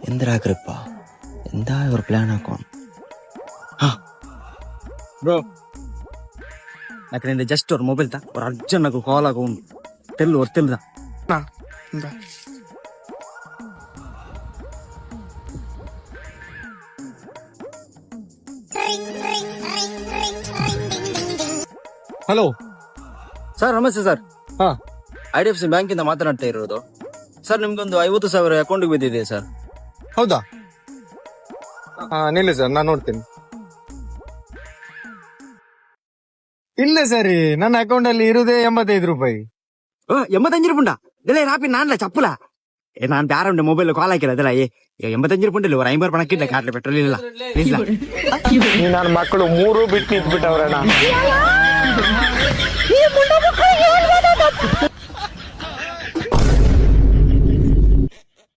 എന്തിനാ എന്താ ഒരു പ്ലാൻ ആക്കണം ப்ரோ எனக்கு இந்த ஜஸ்ட் ஒரு மொபைல் தான் ஒரு அர்ஜென்ட் கால் ஆகும் தெரியல ஒரு தெரியல தான் ಹಲೋ ಸರ್ ನಮಸ್ತೆ ಸರ್ ಹಾ IDFC ಬ್ಯಾಂಕಿಂದ ಮಾತನಾಡ್ತಾ ಇರೋದು ಸರ್ ನಿಮ್ಗೊಂದು 50,000 ಅಕೌಂಟ್ಗೆ ಬಿದ್ದಿದೆ ಸರ್. ಹೌದಾ ನಿಲ್ಲ ಸರ್ ನಾನು ನೋಡ್ತೀನಿ. ಇಲ್ಲ ಸರಿ ನನ್ನ ಅಕೌಂಟ್ ಅಲ್ಲಿ ಇರುದೇ 85 ರೂಪಾಯಿ. 85 ರೂಪಾಯಿ ಇದೆಲ್ಲ ರಾಪಿ ನಾನ್ಲ ಚಪ್ಪಲ நான் வேற மொபைல்ல கால் ஆக்கிறதுல 85 ರೂಪಾಯಿ ஒரு 50 ರೂಪಾಯಿ ಹಾಕಿದ್ದೆ ಕಾರ್ಡ್ ಪೆಟ್ರೋಲ್ ಇಲ್ಲ ನನ್ನ ಮಕ್ಕಳು 3 ಬಿಟ್ಟು ನಿಂತ್ಬಿಟ್ಟವ್ರಣ್ಣ.